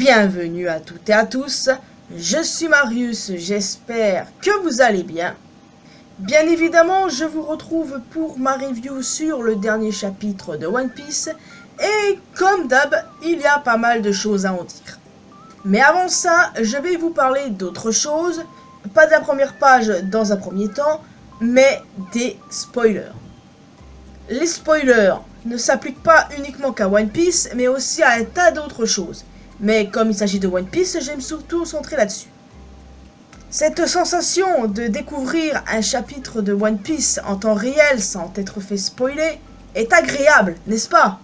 Bienvenue à toutes et à tous, je suis Marius, j'espère que vous allez bien. Bien évidemment, je vous retrouve pour ma review sur le dernier chapitre de One Piece, et comme d'hab, il y a pas mal de choses à en dire. Mais avant ça, je vais vous parler d'autre chose, pas de la première page dans un premier temps, mais des spoilers. Les spoilers ne s'appliquent pas uniquement qu'à One Piece, mais aussi à un tas d'autres choses. Mais comme il s'agit de One Piece, j'aime surtout centrer là-dessus. Cette sensation de découvrir un chapitre de One Piece en temps réel sans être fait spoiler est agréable, n'est-ce pas?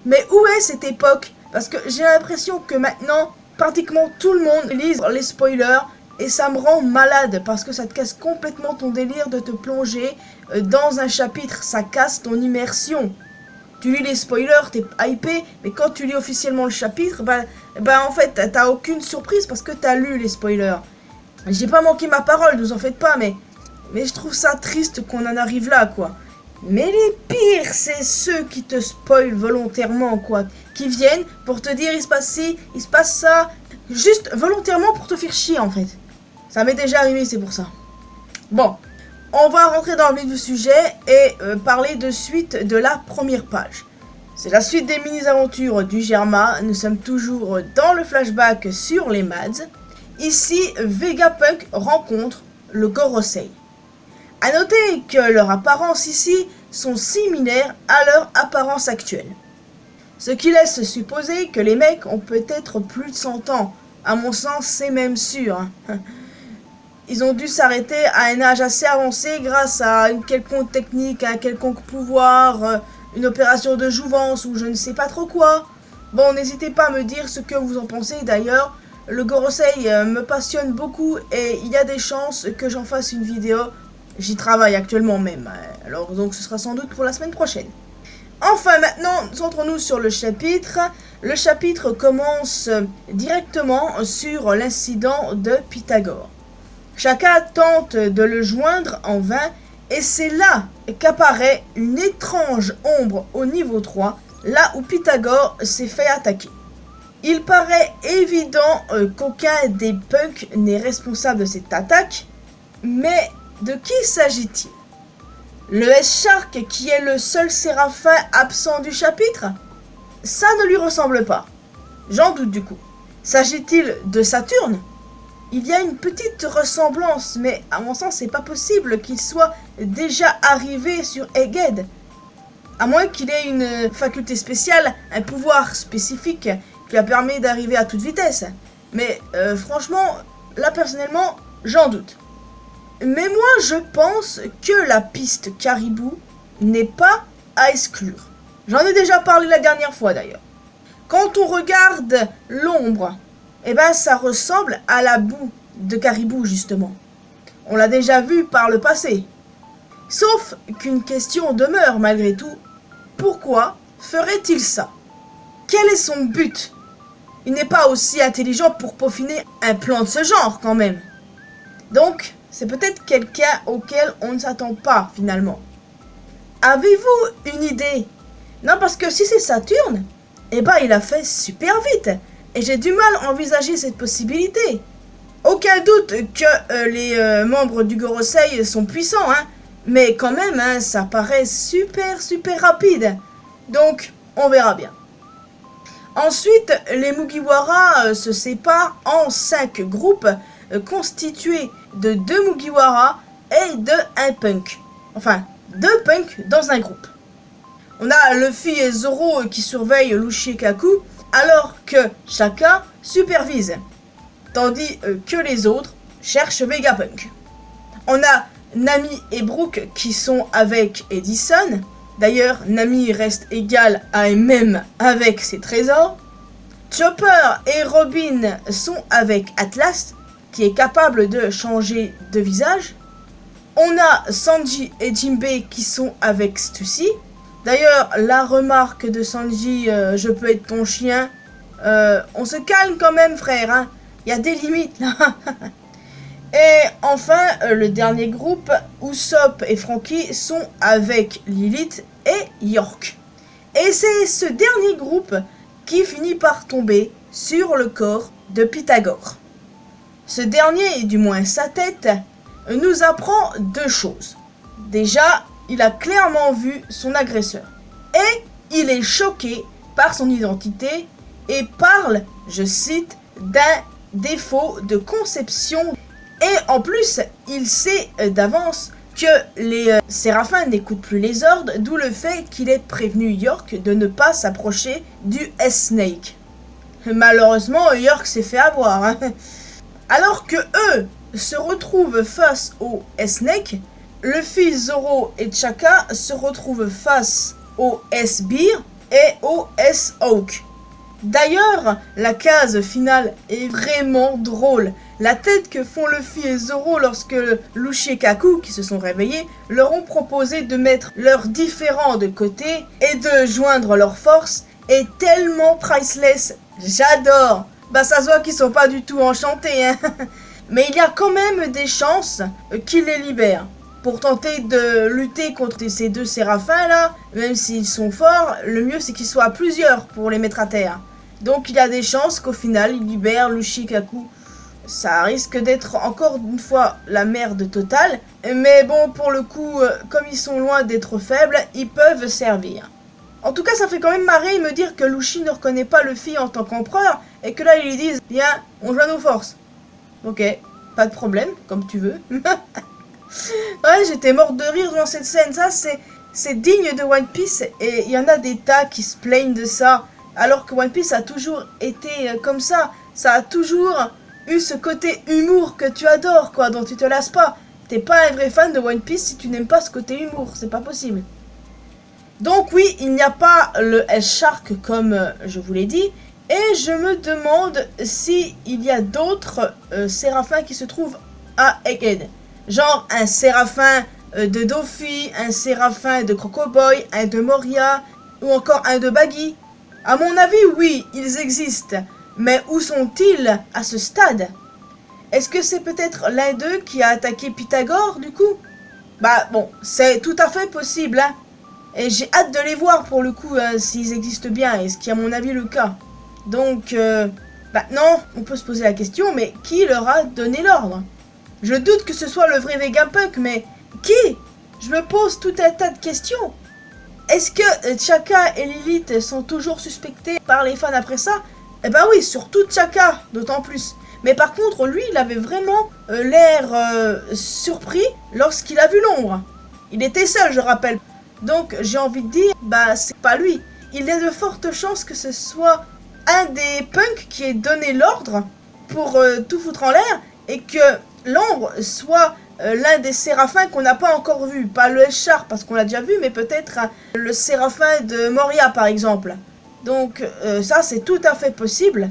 Mais où est cette époque? Parce que j'ai l'impression que maintenant, pratiquement tout le monde lise les spoilers et ça me rend malade parce que ça te casse complètement ton délire de te plonger dans un chapitre, ça casse ton immersion. Tu lis les spoilers, t'es hypé, mais quand tu lis officiellement le chapitre, en fait, t'as aucune surprise parce que t'as lu les spoilers. J'ai pas manqué ma parole, ne vous en faites pas, mais je trouve ça triste qu'on en arrive là, quoi. Mais les pires, c'est ceux qui te spoilent volontairement, quoi. Qui viennent pour te dire, il se passe ci, il se passe ça, juste volontairement pour te faire chier, en fait. Ça m'est déjà arrivé, c'est pour ça. Bon. On va rentrer dans le vif du sujet et parler de suite de la première page. C'est la suite des mini-aventures du Germa. Nous sommes toujours dans le flashback sur les Mads. Ici, Vegapunk rencontre le Gorosei. A noter que leurs apparences ici sont similaires à leur apparence actuelle. Ce qui laisse supposer que les mecs ont peut-être plus de 100 ans. À mon sens, c'est même sûr. Ils ont dû s'arrêter à un âge assez avancé grâce à une quelconque technique, à un quelconque pouvoir, une opération de jouvence ou je ne sais pas trop quoi. Bon, n'hésitez pas à me dire ce que vous en pensez. D'ailleurs, le Gorosei me passionne beaucoup et il y a des chances que j'en fasse une vidéo. J'y travaille actuellement même, alors donc ce sera sans doute pour la semaine prochaine. Enfin, maintenant, centrons-nous sur le chapitre. Le chapitre commence directement sur l'incident de Pythagore. Shaka tente de le joindre en vain et c'est là qu'apparaît une étrange ombre au niveau 3, là où Pythagore s'est fait attaquer. Il paraît évident qu'aucun des punks n'est responsable de cette attaque, mais de qui s'agit-il? Le S-Shark qui est le seul séraphin absent du chapitre? Ça ne lui ressemble pas. J'en doute du coup. S'agit-il de Saturne? Il y a une petite ressemblance, mais à mon sens, c'est pas possible qu'il soit déjà arrivé sur Egghead. À moins qu'il ait une faculté spéciale, un pouvoir spécifique qui lui permet d'arriver à toute vitesse. Mais franchement, là personnellement, j'en doute. Mais moi, je pense que la piste Caribou n'est pas à exclure. J'en ai déjà parlé la dernière fois d'ailleurs. Quand on regarde l'ombre, eh ben ça ressemble à la boue de Caribou justement. On l'a déjà vu par le passé. Sauf qu'une question demeure malgré tout. Pourquoi ferait-il ça? Quel est son but? Il n'est pas aussi intelligent pour peaufiner un plan de ce genre quand même. Donc, c'est peut-être quelqu'un auquel on ne s'attend pas finalement. Avez-vous une idée? Non, parce que si c'est Saturne, eh ben il a fait super vite. Et j'ai du mal à envisager cette possibilité. Aucun doute que les membres du Gorosei sont puissants, hein. Mais quand même, hein, ça paraît super rapide. Donc, on verra bien. Ensuite, les Mugiwara se séparent en 5 groupes constitués de 2 Mugiwara et de 1 punk. Enfin, 2 punks dans un groupe. On a Luffy et Zoro qui surveillent Luffy et Kaku, alors que Shaka supervise, tandis que les autres cherchent Vegapunk. On a Nami et Brook qui sont avec Edison. D'ailleurs, Nami reste égale à elle-même avec ses trésors. Chopper et Robin sont avec Atlas, qui est capable de changer de visage. On a Sanji et Jinbei qui sont avec Stussy. D'ailleurs, la remarque de Sanji, je peux être ton chien. On se calme quand même, frère. Hein. Y a des limites, là. Et enfin, le dernier groupe, Usopp et Franky sont avec Lilith et York. Et c'est ce dernier groupe qui finit par tomber sur le corps de Pythagore. Ce dernier, du moins sa tête, nous apprend deux choses. Déjà, il a clairement vu son agresseur et il est choqué par son identité et parle, je cite, d'un défaut de conception. Et en plus, il sait d'avance que les Séraphins n'écoutent plus les ordres, d'où le fait qu'il ait prévenu York de ne pas s'approcher du S-Snake. Malheureusement, York s'est fait avoir. Hein. Alors que eux se retrouvent face au S-Snake, Luffy, Zoro et Chaka se retrouvent face au S-Bear et au S-Hawk. D'ailleurs, la case finale est vraiment drôle. La tête que font Luffy et Zoro lorsque Luffy et Kaku, qui se sont réveillés, leur ont proposé de mettre leurs différends de côté et de joindre leurs forces est tellement priceless. J'adore. Bah ça se voit qu'ils sont pas du tout enchantés, hein. Mais il y a quand même des chances qu'ils les libèrent. Pour tenter de lutter contre ces deux séraphins là, même s'ils sont forts, le mieux c'est qu'ils soient à plusieurs pour les mettre à terre. Donc il y a des chances qu'au final ils libèrent Luffy et Kaku. Ça risque d'être encore une fois la merde totale, mais bon pour le coup, comme ils sont loin d'être faibles, ils peuvent servir. En tout cas ça fait quand même marrer me dire que Luffy ne reconnaît pas Luffy en tant qu'empereur, et que là ils lui disent « Viens, on joue à nos forces ». Ok, pas de problème, comme tu veux. Ouais, j'étais morte de rire dans cette scène, ça c'est digne de One Piece, et il y en a des tas qui se plaignent de ça, alors que One Piece a toujours été comme ça a toujours eu ce côté humour que tu adores, quoi, dont tu te lasses pas. T'es pas un vrai fan de One Piece si tu n'aimes pas ce côté humour, c'est pas possible. Donc oui, il n'y a pas le S-Shark comme je vous l'ai dit, et je me demande s'il y a d'autres séraphins qui se trouvent à Egghead. Genre un séraphin de Doffy, un séraphin de Crocoboy, un de Moria, ou encore un de Baggy. À mon avis, oui, ils existent. Mais où sont-ils à ce stade? Est-ce que c'est peut-être l'un d'eux qui a attaqué Pythagore, du coup? Bah bon, c'est tout à fait possible, hein. Et j'ai hâte de les voir pour le coup, s'ils existent bien, et ce qui est à mon avis le cas. Donc, non, on peut se poser la question, mais qui leur a donné l'ordre? Je doute que ce soit le vrai Vegapunk, mais qui? Je me pose tout un tas de questions. Est-ce que Chaka et Lilith sont toujours suspectés par les fans après ça? Eh ben oui, surtout Chaka, d'autant plus. Mais par contre, lui, il avait vraiment l'air surpris lorsqu'il a vu l'ombre. Il était seul, je rappelle. Donc, j'ai envie de dire, bah, c'est pas lui. Il y a de fortes chances que ce soit un des punks qui ait donné l'ordre pour tout foutre en l'air et que l'ombre soit l'un des séraphins qu'on n'a pas encore vu. Pas le S-Shark parce qu'on l'a déjà vu, mais peut-être le séraphin de Moria par exemple. Donc ça c'est tout à fait possible.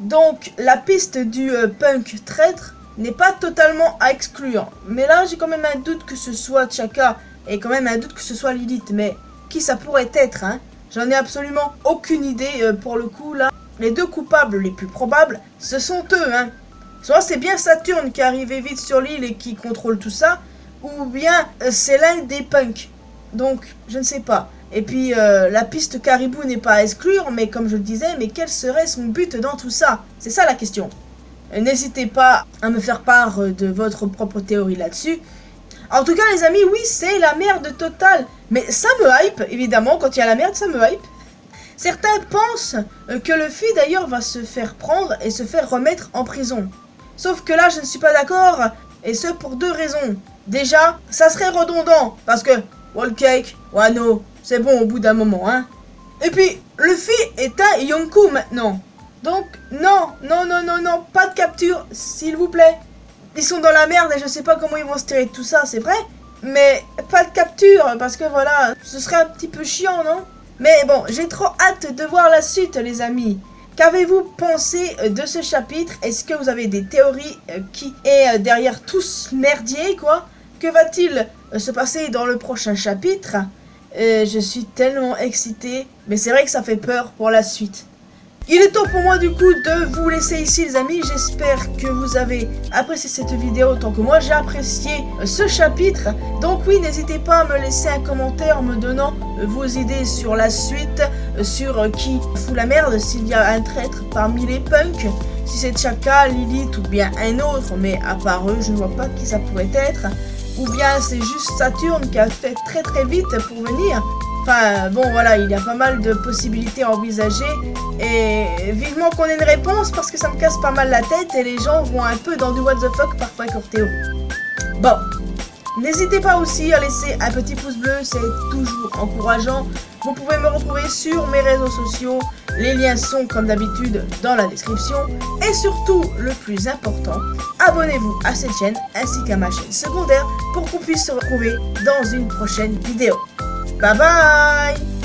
Donc la piste du punk traître n'est pas totalement à exclure. Mais là j'ai quand même un doute que ce soit Chaka et quand même un doute que ce soit Lilith. Mais qui ça pourrait être, hein? J'en ai absolument aucune idée pour le coup là. Les deux coupables les plus probables, ce sont eux, hein. Soit c'est bien Saturne qui est arrivé vite sur l'île et qui contrôle tout ça, ou bien c'est l'un des punks. Donc, je ne sais pas. Et puis, la piste Caribou n'est pas à exclure, mais comme je le disais, mais quel serait son but dans tout ça? C'est ça la question. N'hésitez pas à me faire part de votre propre théorie là-dessus. En tout cas, les amis, oui, c'est la merde totale. Mais ça me hype, évidemment, quand il y a la merde, ça me hype. Certains pensent que Luffy, d'ailleurs, va se faire prendre et se faire remettre en prison. Sauf que là, je ne suis pas d'accord, et ce pour deux raisons. Déjà, ça serait redondant, parce que Whole Cake, Wano, c'est bon au bout d'un moment, hein. Et puis, Luffy est un Yonkou maintenant. Donc, non, pas de capture, s'il vous plaît. Ils sont dans la merde et je sais pas comment ils vont se tirer de tout ça, c'est vrai. Mais pas de capture, parce que voilà, ce serait un petit peu chiant, non? Mais bon, j'ai trop hâte de voir la suite, les amis. Qu'avez-vous pensé de ce chapitre? Est-ce que vous avez des théories qui est derrière tout ce merdier, quoi? Que va-t-il se passer dans le prochain chapitre? Je suis tellement excitée, mais c'est vrai que ça fait peur pour la suite. Il est temps pour moi du coup de vous laisser ici les amis, j'espère que vous avez apprécié cette vidéo autant que moi j'ai apprécié ce chapitre. Donc oui, n'hésitez pas à me laisser un commentaire me donnant vos idées sur la suite, sur qui fout la merde, s'il y a un traître parmi les punks, si c'est Chaka, Lilith ou bien un autre, mais à part eux je ne vois pas qui ça pourrait être, ou bien c'est juste Saturne qui a fait très vite pour venir. Enfin, bon, voilà, il y a pas mal de possibilités à envisager et vivement qu'on ait une réponse parce que ça me casse pas mal la tête et les gens vont un peu dans du what the fuck parfois avec leur théorie. Bon, n'hésitez pas aussi à laisser un petit pouce bleu, c'est toujours encourageant. Vous pouvez me retrouver sur mes réseaux sociaux, les liens sont comme d'habitude dans la description. Et surtout, le plus important, abonnez-vous à cette chaîne ainsi qu'à ma chaîne secondaire pour qu'on puisse se retrouver dans une prochaine vidéo. Bye bye!